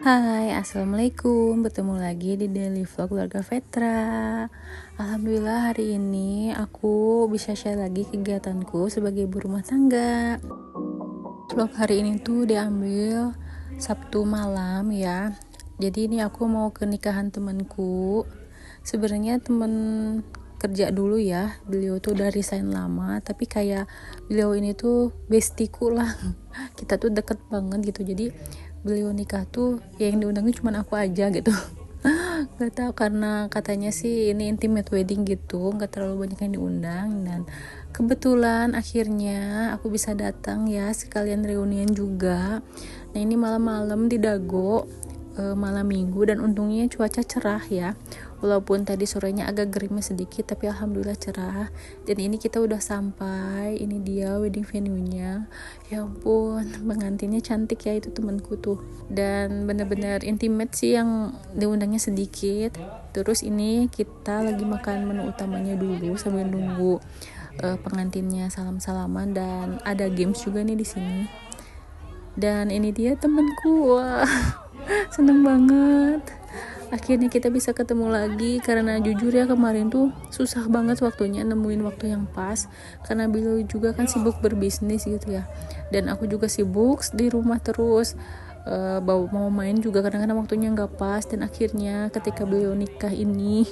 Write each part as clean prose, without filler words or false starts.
Hai, assalamualaikum. Bertemu lagi di daily vlog keluarga Vetra. Alhamdulillah hari ini aku bisa share lagi kegiatanku sebagai ibu rumah tangga. Vlog hari ini tuh diambil Sabtu malam ya. Jadi ini aku mau ke nikahan temanku. Sebenarnya temen kerja dulu ya. Beliau tuh udah resign lama, tapi kayak beliau ini tuh bestiku lah. Kita tuh deket banget gitu. Jadi beliau nikah tuh yang diundangnya cuma aku aja gitu. Gak tahu karena katanya sih ini intimate wedding gitu, nggak terlalu banyak yang diundang, dan kebetulan akhirnya aku bisa datang ya, sekalian reunian juga. Nah ini malam-malam di Dago, malam minggu, dan untungnya cuaca cerah ya, walaupun tadi sorenya agak gerimis sedikit tapi alhamdulillah cerah. Dan ini kita udah sampai, ini dia wedding venue-nya. Ya ampun, pengantinnya cantik ya, itu temanku tuh, dan bener-bener intimate sih, yang diundangnya sedikit. Terus ini kita lagi makan menu utamanya dulu sambil nunggu pengantinnya salam-salaman, dan ada games juga nih di sini. Dan ini dia temanku, wah seneng banget akhirnya kita bisa ketemu lagi, karena jujur ya kemarin tuh susah banget waktunya, nemuin waktu yang pas, karena beliau juga kan sibuk berbisnis gitu ya, dan aku juga sibuk di rumah terus, mau main juga kadang-kadang waktunya nggak pas. Dan akhirnya ketika beliau nikah ini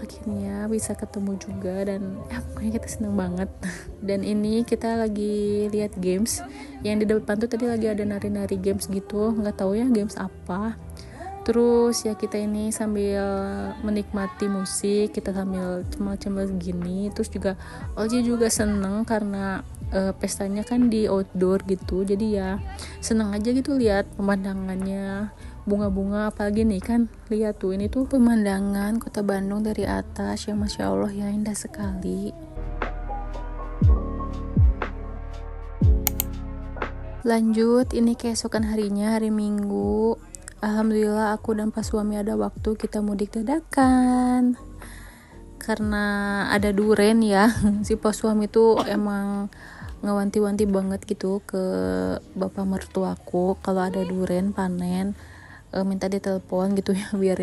akhirnya bisa ketemu juga, dan ya pokoknya kita seneng banget. Dan ini kita lagi lihat games yang di depan tuh, tadi lagi ada nari-nari games gitu, nggak tahu ya games apa. Terus ya kita ini sambil menikmati musik, kita sambil cemil-cemil gini. Terus juga Oji juga seneng karena pestanya kan di outdoor gitu, jadi ya seneng aja gitu lihat pemandangannya, bunga-bunga apalagi nih kan. Lihat tuh, ini tuh pemandangan kota Bandung dari atas yang masya Allah ya, indah sekali. Lanjut, ini keesokan harinya, hari Minggu. Alhamdulillah aku dan pas suami ada waktu, kita mudik dadakan karena ada duren ya. Si pas suami tuh emang ngewanti-wanti banget gitu ke bapak mertuaku kalau ada duren panen, minta ditelepon gitu ya, biar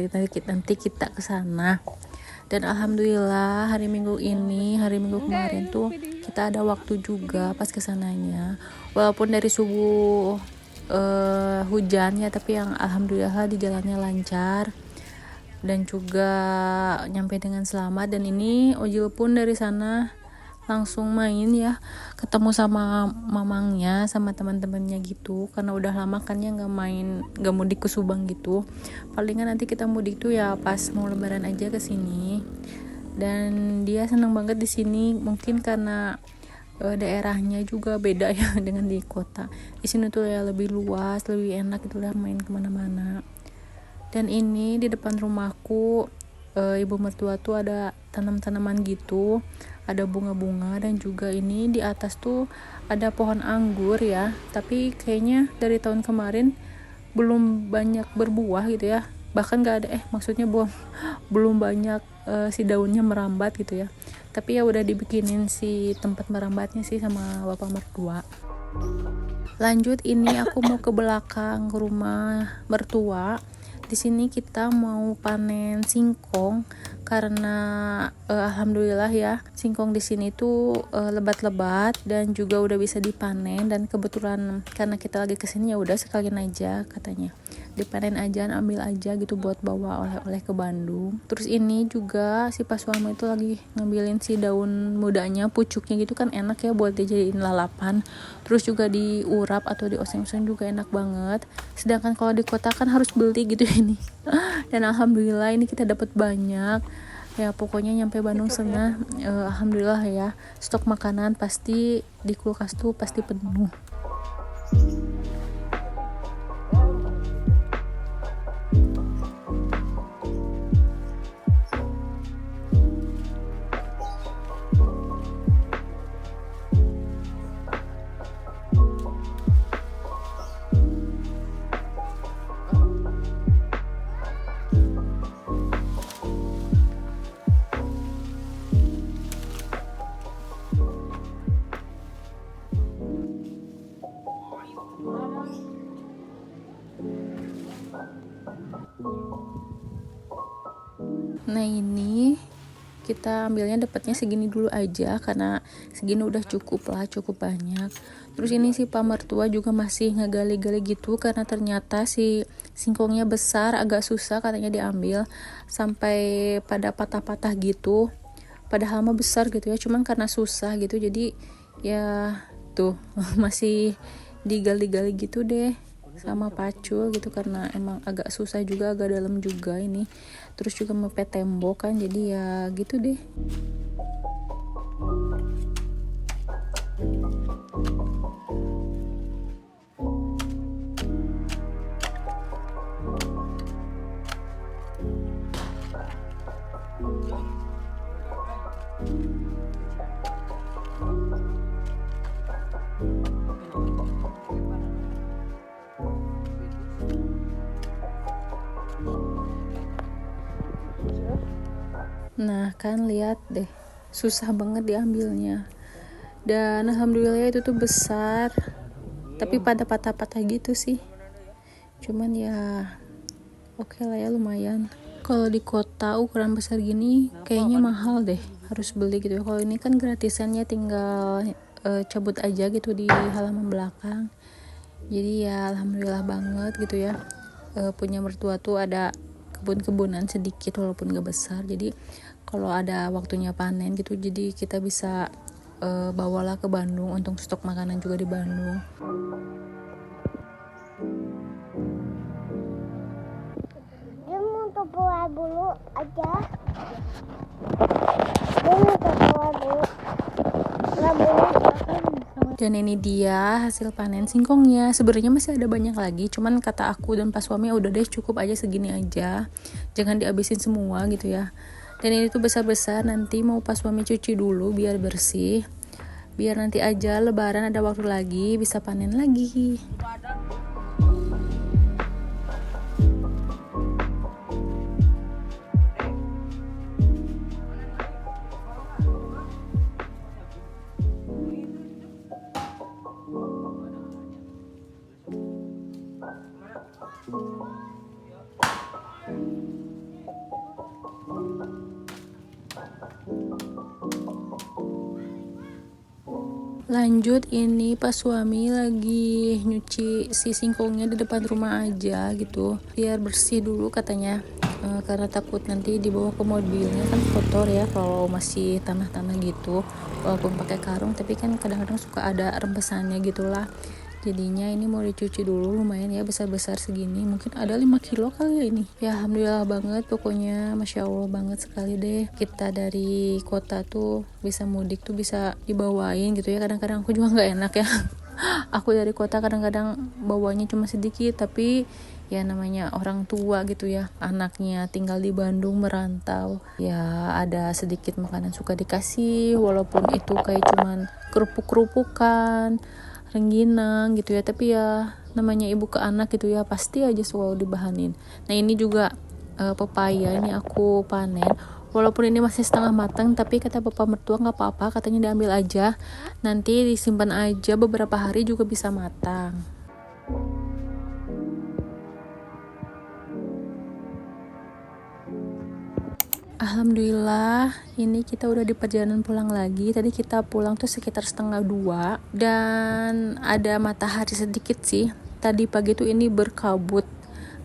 nanti kita kesana. Dan alhamdulillah hari Minggu kemarin tuh kita ada waktu juga pas kesananya, walaupun dari subuh hujan ya, tapi yang alhamdulillah di jalannya lancar dan juga nyampe dengan selamat. Dan ini Ojil pun dari sana langsung main ya, ketemu sama mamangnya sama teman-temannya gitu, karena udah lama kan ya nggak mudik ke Subang gitu. Palingan nanti kita mudik tuh ya pas mau lebaran aja ke sini. Dan dia senang banget di sini, mungkin karena daerahnya juga beda ya dengan di kota. Di sini tuh ya lebih luas, lebih enak gitu lah main kemana-mana. Dan ini di depan rumahku, ibu mertua tuh ada tanam-tanaman gitu, ada bunga-bunga, dan juga ini di atas tuh ada pohon anggur ya, tapi kayaknya dari tahun kemarin belum banyak berbuah gitu ya, bahkan gak ada maksudnya belum banyak si daunnya merambat gitu ya. Tapi ya udah dibikinin si tempat merambatnya sih sama bapak mertua. Lanjut, ini aku mau ke belakang rumah mertua. Di sini kita mau panen singkong karena alhamdulillah ya, singkong di sini tuh lebat-lebat dan juga udah bisa dipanen. Dan kebetulan karena kita lagi kesini ya udah sekalian aja katanya dipanen aja, ambil aja gitu buat bawa oleh-oleh ke Bandung. Terus ini juga si pas suami itu lagi ngambilin si daun mudanya, pucuknya gitu kan enak ya buat dijadiin lalapan. Terus juga diurap atau dioseng-oseng juga enak banget. Sedangkan kalau di kota kan harus beli gitu ini. Dan alhamdulillah ini kita dapat banyak. Ya pokoknya nyampe Bandung Setengah, alhamdulillah ya, stok makanan pasti di kulkas tuh pasti penuh. Nah ini kita ambilnya dapatnya segini dulu aja karena segini udah cukup lah, cukup banyak. Terus ini si Pak mertua juga masih ngegali-gali gitu karena ternyata si singkongnya besar, agak susah katanya diambil, sampai pada patah-patah gitu. Padahal mah besar gitu ya, cuman karena susah gitu jadi ya tuh masih digali-gali gitu deh sama pacul gitu karena emang agak susah juga, agak dalam juga ini. Terus juga mepet tembok kan, jadi ya gitu deh. Nah kan lihat deh, susah banget diambilnya. Dan alhamdulillah itu tuh besar, tapi pada patah-patah gitu sih. Cuman ya oke lah ya, lumayan. Kalau di kota ukuran besar gini kayaknya mahal deh, harus beli gitu ya. Kalau ini kan gratisannya, tinggal cabut aja gitu di halaman belakang. Jadi ya alhamdulillah banget gitu ya, punya mertua tuh ada kebun-kebunan sedikit walaupun gak besar. Jadi kalau ada waktunya panen gitu, jadi kita bisa bawalah ke Bandung untuk stok makanan juga di Bandung. Dia mau bawa dulu aja. Dia mau bawa dulu. Nggak boleh. Dan ini dia hasil panen singkongnya. Sebenarnya masih ada banyak lagi, cuman kata aku dan pas suami udah deh cukup aja segini aja, jangan dihabisin semua gitu ya. Dan ini tuh besar-besar, nanti mau pas suami cuci dulu biar bersih, biar nanti aja lebaran ada waktu lagi bisa panen lagi. Lanjut, ini pas suami lagi nyuci si singkongnya di depan rumah aja gitu biar bersih dulu katanya, karena takut nanti dibawa ke mobilnya kan kotor ya kalau masih tanah-tanah gitu, walaupun pakai karung tapi kan kadang-kadang suka ada rembesannya gitulah. Jadinya ini mau dicuci dulu, lumayan ya besar-besar segini, mungkin ada 5 kilo kali ya ini. Ya alhamdulillah banget pokoknya, masya Allah banget sekali deh, kita dari kota tuh bisa mudik tuh bisa dibawain gitu ya. Kadang-kadang aku juga nggak enak ya aku dari kota kadang-kadang bawanya cuma sedikit, tapi ya namanya orang tua gitu ya, anaknya tinggal di Bandung merantau ya, ada sedikit makanan suka dikasih walaupun itu kayak cuman kerupuk-kerupukan, rengginang gitu ya, tapi ya namanya ibu ke anak gitu ya, pasti aja selalu dibahanin. Nah ini juga pepaya ini aku panen, walaupun ini masih setengah matang, tapi kata bapak mertua nggak apa-apa, katanya diambil aja, nanti disimpan aja beberapa hari juga bisa matang. Alhamdulillah ini kita udah di perjalanan pulang lagi. Tadi kita pulang tuh sekitar 1:30 dan ada matahari sedikit sih. Tadi pagi tuh ini berkabut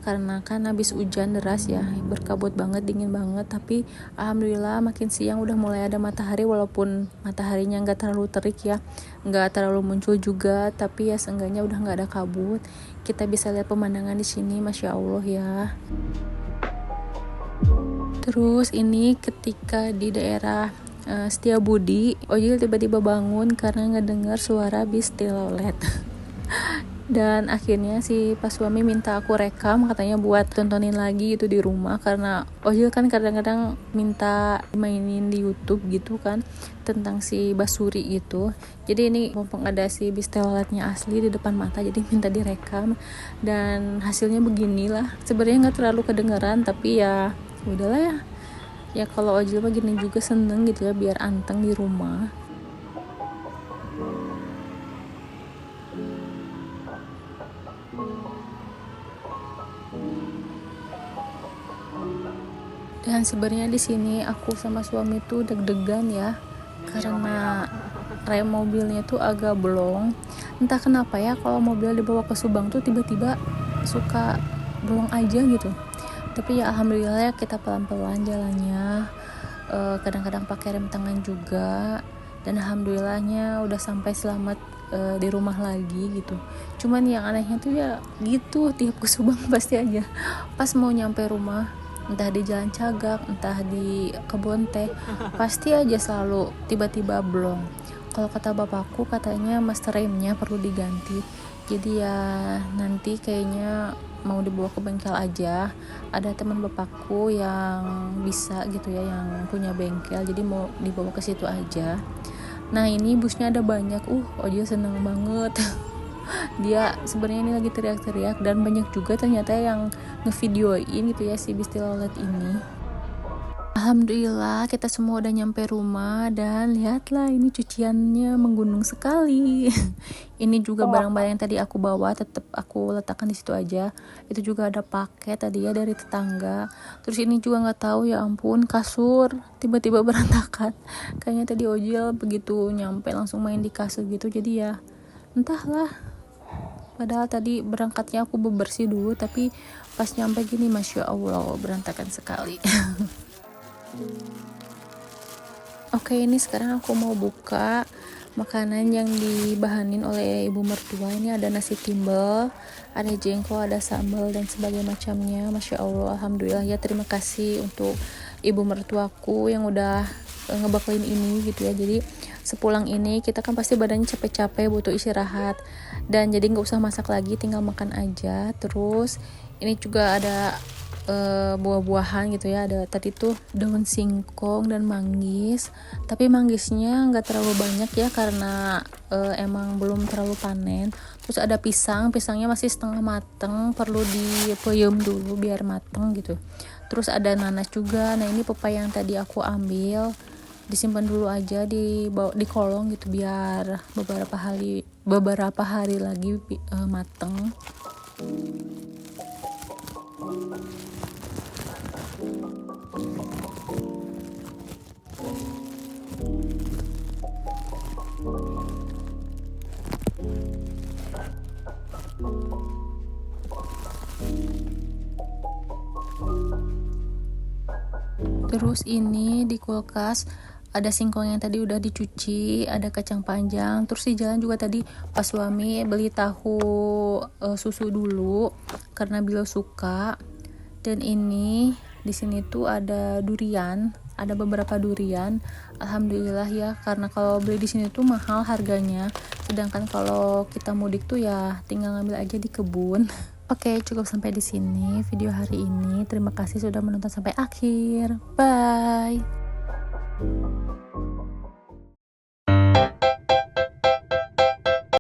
karena kan habis hujan deras ya, berkabut banget, dingin banget. Tapi alhamdulillah makin siang udah mulai ada matahari, walaupun mataharinya nggak terlalu terik ya, nggak terlalu muncul juga, tapi ya seenggaknya udah nggak ada kabut. Kita bisa lihat pemandangan di sini, masya Allah ya. Terus ini ketika di daerah Setiabudi, Ojil tiba-tiba bangun karena ngedengar suara bis telolet. Dan akhirnya si pas suami minta aku rekam, katanya buat tontonin lagi itu di rumah, karena Ojil kan kadang-kadang minta mainin di YouTube gitu kan tentang si Basuri gitu. Jadi ini mumpung ada si bis teloletnya asli di depan mata, jadi minta direkam dan hasilnya beginilah. Sebenarnya nggak terlalu kedengeran, tapi ya udahlah ya. Ya kalau Ojil mah gini juga seneng gitu ya, biar anteng di rumah. Dan sebenarnya di sini aku sama suami tuh deg-degan ya, karena rem mobilnya tuh agak bolong. Entah kenapa ya, kalau mobil dibawa ke Subang tuh tiba-tiba suka bolong aja gitu. Tapi ya alhamdulillah ya, kita pelan-pelan jalannya. Kadang-kadang pakai rem tangan juga. Dan alhamdulillahnya udah sampai selamat di rumah lagi gitu. Cuman yang anehnya tuh ya gitu, tiap ke Subang pasti aja pas mau nyampe rumah, entah di Jalan Cagak, entah di kebun teh, pasti aja selalu tiba-tiba blong. Kalau kata bapakku, katanya master remnya perlu diganti. Jadi ya nanti kayaknya mau dibawa ke bengkel aja. Ada teman bapakku yang bisa gitu ya, yang punya bengkel, jadi mau dibawa ke situ aja. Nah ini busnya ada banyak, Ojo seneng banget. Dia sebenarnya ini lagi teriak-teriak, dan banyak juga ternyata yang ngevideoin gitu ya si bis telolet ini. Alhamdulillah kita semua udah nyampe rumah, dan lihatlah ini cuciannya menggunung sekali. Ini juga barang-barang yang tadi aku bawa tetap aku letakkan di situ aja. Itu juga ada paket tadi ya dari tetangga. Terus ini juga nggak tahu, ya ampun, kasur tiba-tiba berantakan. Kayaknya tadi Ojil begitu nyampe langsung main di kasur gitu, jadi ya entahlah. Padahal tadi berangkatnya aku bebersih dulu, tapi pas nyampe gini masya Allah berantakan sekali. Oke, ini sekarang aku mau buka makanan yang dibahanin oleh ibu mertua. Ini ada nasi timbel, ada jengkol, ada sambal dan sebagainya macamnya. Masya Allah, alhamdulillah ya, terima kasih untuk ibu mertuaku yang udah ngebaklin ini gitu ya. Jadi sepulang ini kita kan pasti badannya capek-capek, butuh istirahat, dan jadi nggak usah masak lagi, tinggal makan aja. Terus ini juga ada buah-buahan gitu ya, ada tadi tuh daun singkong dan manggis, tapi manggisnya nggak terlalu banyak ya karena emang belum terlalu panen. Terus ada pisangnya masih setengah mateng, perlu dipeyem dulu biar mateng gitu. Terus ada nanas juga. Nah ini pepaya yang tadi aku ambil disimpan dulu aja di kolong gitu, biar beberapa hari lagi mateng. Terus ini di kulkas ada singkong yang tadi udah dicuci, ada kacang panjang. Terus di jalan juga tadi pas suami beli tahu susu dulu karena beliau suka. Dan ini di sini tuh ada durian, ada beberapa durian. Alhamdulillah ya, karena kalau beli di sini tuh mahal harganya. Sedangkan kalau kita mudik tuh ya tinggal ngambil aja di kebun. Oke, cukup sampai di sini video hari ini. Terima kasih sudah menonton sampai akhir. Bye.